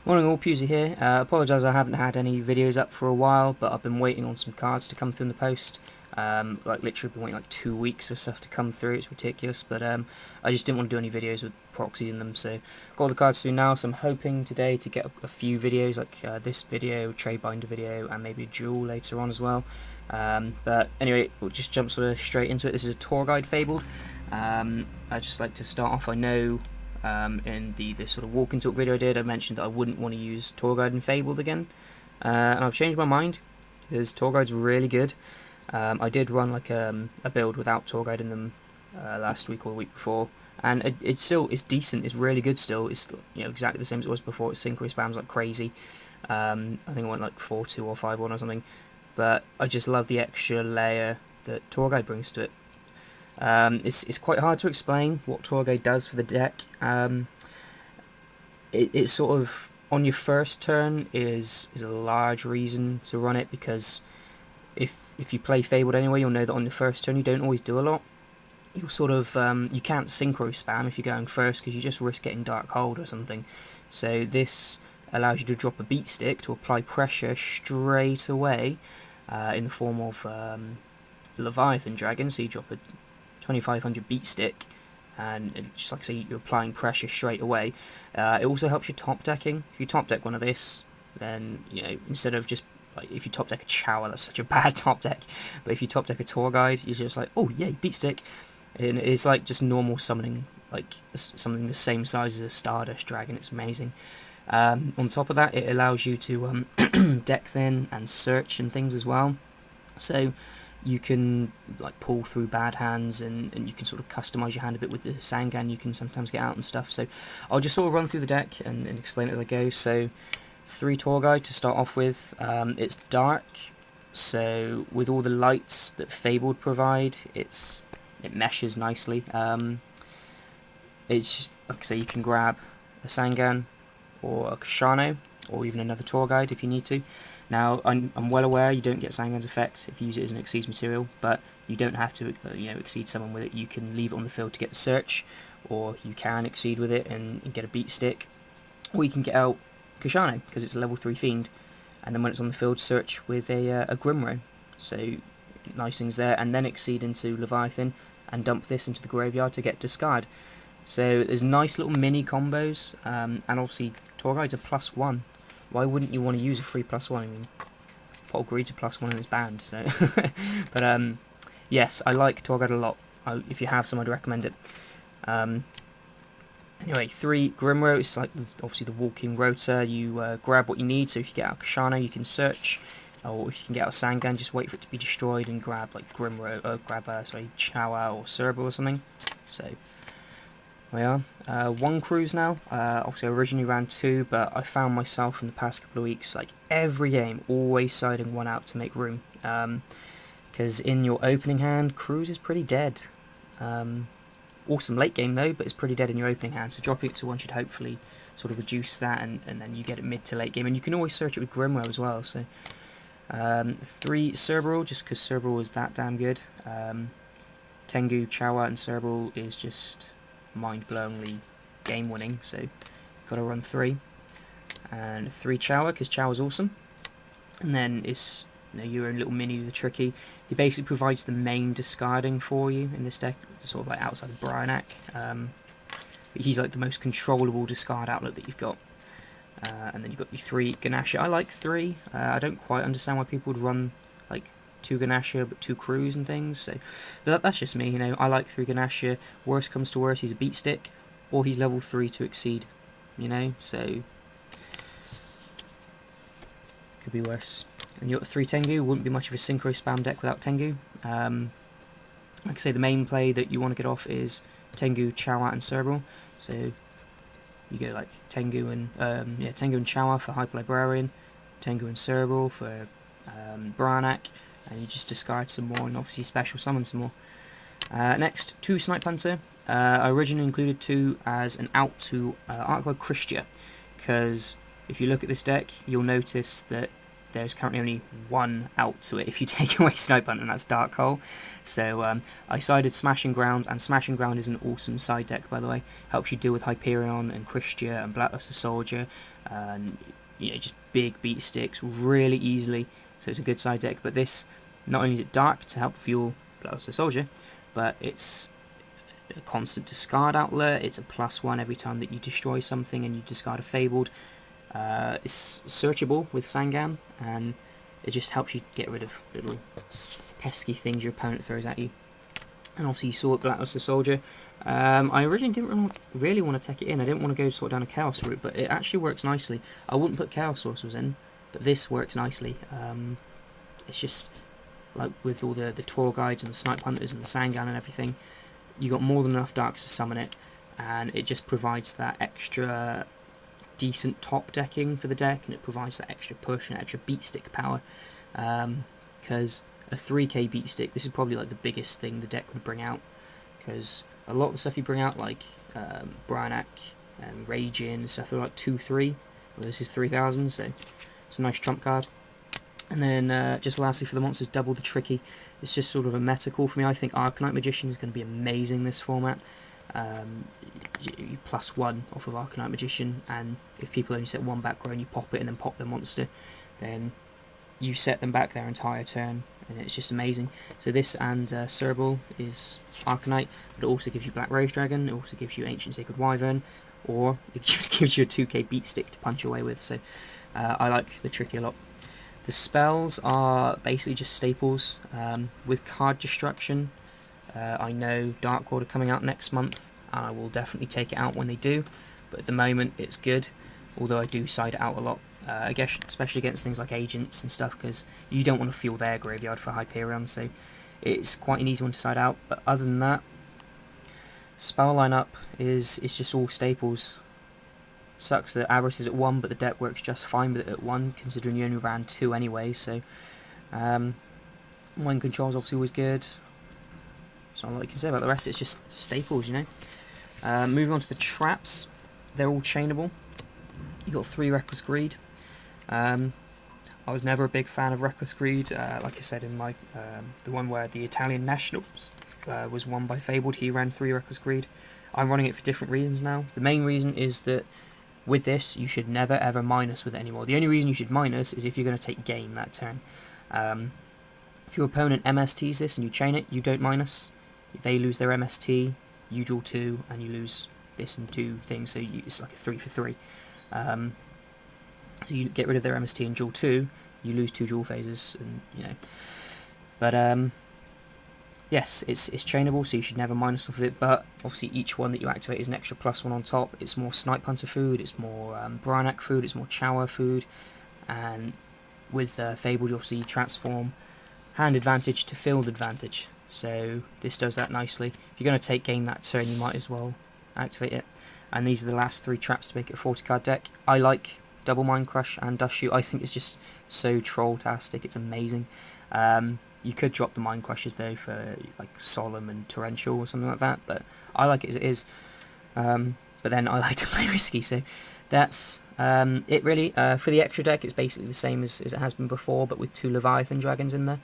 Morning all, Pewsily here. Apologise I haven't had any videos up for a while, but I've been waiting on some cards to come through in the post. Like literally been waiting like 2 weeks for stuff to come through, it's ridiculous, but I just didn't want to do any videos with proxies in them, so got all the cards through now, so I'm hoping today to get a few videos, like this video, trade binder video, and maybe a duel later on as well. But anyway, we'll just jump sort of straight into it. This is a tour guide Fabled. I'd just like to start off, I know in the sort of walk and talk video I did, I mentioned that I wouldn't want to use Tour Guide and Fabled again, and I've changed my mind because Tour Guide's really good. I did run like a build without Tour Guide in them last week or the week before, and it's decent. It's really good still. It's exactly the same as it was before. It synchro spams like crazy. I think it went like 4-2 or 5-1 or something, but I just love the extra layer that Tour Guide brings to it. It's quite hard to explain what Tour Guide does for the deck. It's sort of on your first turn is a large reason to run it, because if you play Fabled anyway, you'll know that on the first turn you don't always do a lot. You'll sort of you can't synchro spam if you're going first, because you just risk getting Dark Hold or something. So this allows you to drop a beat stick to apply pressure straight away in the form of Leviathan Dragon. So you drop a 2500 beat stick, and just like I say, you're applying pressure straight away. It also helps you top decking. If you top deck one of this, then instead of just like, if you top deck a Chower, that's such a bad top deck. But if you top deck a Tour Guide, you're just like, oh yay, beat stick, and it's like just normal summoning, like something the same size as a Stardust Dragon. It's amazing. On top of that, it allows you to deck thin and search and things as well. So you can like pull through bad hands, and you can sort of customize your hand a bit with the Sangan you can sometimes get out and stuff. So I'll just sort of run through the deck and explain it as I go. So 3 Tour Guide to start off with. It's dark, so with all the lights that Fabled provide, it meshes nicely. It's like I say, you can grab a Sangan or a Kushano, or even another Tour Guide if you need to. Now, I'm well aware you don't get Sangan's effect if you use it as an Exceed material, but you don't have to Exceed someone with it. You can leave it on the field to get the search, or you can Exceed with it and get a beat stick, or you can get out Kushano because it's a level 3 fiend, and then when it's on the field, search with a Grimro. So nice things there, and then Exceed into Leviathan and dump this into the graveyard to get discard. So there's nice little mini combos, and obviously Tour Guide's a +1. Why wouldn't you want to use a free +1? I mean, Pot agreed to +1 and it's banned, so. But yes, I like Tour Guide a lot. If you have some, I'd recommend it. Anyway, 3 Grimro. It's like obviously the walking rotor. You grab what you need. So if you get out Kushano, you can search, or if you can get out Sangan, just wait for it to be destroyed and grab like Grimro, Chower or Cerebral or something. So we are 1 cruise now. Obviously I originally ran 2, but I found myself in the past couple of weeks, like every game, always siding 1 out to make room, because in your opening hand, cruise is pretty dead. Awesome late game though, but it's pretty dead in your opening hand, so dropping it to 1 should hopefully sort of reduce that, and then you get it mid to late game, and you can always search it with Grimro as well. So 3 Cerebral, just because Cerebral is that damn good. Tengu, Chower and Cerebral is just mind-blowingly game-winning, so you've got to run 3. And 3 Chower, because Chower's awesome. And then it's your own little mini, the Tricky. He basically provides the main discarding for you in this deck, sort of like outside of Bryonak. But he's like the most controllable discard outlet that you've got. And then you've got your 3 Ganasha. I like 3. I don't quite understand why people would run like 2 Ganasha but 2 Crews and things. So, but that's just me. I like 3 Ganasha. Worst comes to worst, he's a beat stick, or he's level 3 to Exceed. So could be worse. And you got 3 Tengu. Wouldn't be much of a synchro spam deck without Tengu. Like I say, the main play that you want to get off is Tengu, Chower and Cerebral. So you go like Tengu and Chower for Hyper Librarian, Tengu and Cerebral for Bryonak, and you just discard some more and obviously special summon some more. Next, 2 Snipe Hunter. I originally included 2 as an out to Archlord Christia, because if you look at this deck, you'll notice that there's currently only one out to it if you take away Snipe Hunt, and that's Dark Hole. So I sided Smashing Ground, and Smashing Ground is an awesome side deck, by the way. Helps you deal with Hyperion and Christia and Blackluster Soldier, and just big beat sticks really easily. So it's a good side deck. But this, not only is it dark to help fuel Blackluster Soldier, but it's a constant discard outlet. It's a +1 every time that you destroy something and you discard a Fabled. It's searchable with Sangan, and it just helps you get rid of little pesky things your opponent throws at you. And obviously you saw it, Blackluster Soldier. I originally didn't really want to take it in. I didn't want to go sort of down a Chaos route, but it actually works nicely. I wouldn't put Chaos Sorcerers in, but this works nicely. It's just like with all the Tour Guides and the Snipe Hunters and the Sangan and everything, you got more than enough darks to summon it, and it just provides that extra decent top decking for the deck, and it provides that extra push and extra beat stick power, because a 3k beat stick, this is probably like the biggest thing the deck would bring out, because a lot of the stuff you bring out, like Branak and Raging and stuff, they're like 2-3, well, this is 3000, so it's a nice trump card. And then just lastly for the monsters, double the Tricky. It's just sort of a meta call for me. I think Arcanite Magician is going to be amazing this format. You +1 off of Arcanite Magician, and if people only set one back row and you pop it and then pop the monster, then you set them back their entire turn, and it's just amazing. So this and Cerebral is Arcanite, but it also gives you Black Rose Dragon, it also gives you Ancient Sacred Wyvern, or it just gives you a 2k beat stick to punch away with, so I like the Tricky a lot. The spells are basically just staples. With card destruction, I know Dark Order coming out next month, and I will definitely take it out when they do, but at the moment it's good, although I do side it out a lot, I guess, especially against things like Agents and stuff, because you don't want to fuel their graveyard for Hyperion, so it's quite an easy one to side out. But other than that, spell lineup is just all staples. Sucks that Avarice is at 1, but the deck works just fine with it at 1, considering you only ran 2 anyway, so Mind Control is obviously always good. It's not a lot you can say about the rest, it's just staples, Moving on to the traps, they're all chainable. You've got 3 Reckless Greed. I was never a big fan of Reckless Greed, like I said in my the one where the Italian Nationals was won by Fabled, he ran 3 Reckless Greed. I'm running it for different reasons now. The main reason is that with this, you should never ever minus with it anymore. The only reason you should minus is if you're going to take game that turn. If your opponent MSTs this and you chain it, you don't minus. They lose their MST, you draw 2, and you lose this and 2 things, so it's like a 3 for 3. So you get rid of their MST and draw 2, you lose 2 dual phases, and But yes, it's chainable, so you should never minus off of it, but obviously each one that you activate is an extra +1 on top. It's more Snipe Hunter food, it's more Branak food, it's more Chower food, and with Fabled you obviously transform hand advantage to field advantage, so this does that nicely. If you're going to take game that turn, you might as well activate it. And these are the last 3 traps to make it a 40 card deck. I like Double Mind Crush and Dust Shoot. I think it's just so troll-tastic, it's amazing. You could drop the Mind Crushers though for like Solemn and Torrential or something like that, but I like it as it is. But then I like to play risky, so that's it really. For the extra deck, it's basically the same as it has been before, but with 2 Leviathan Dragons in there.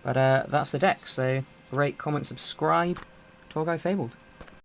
But that's the deck, so rate, comment, subscribe. Tour Guide Fabled.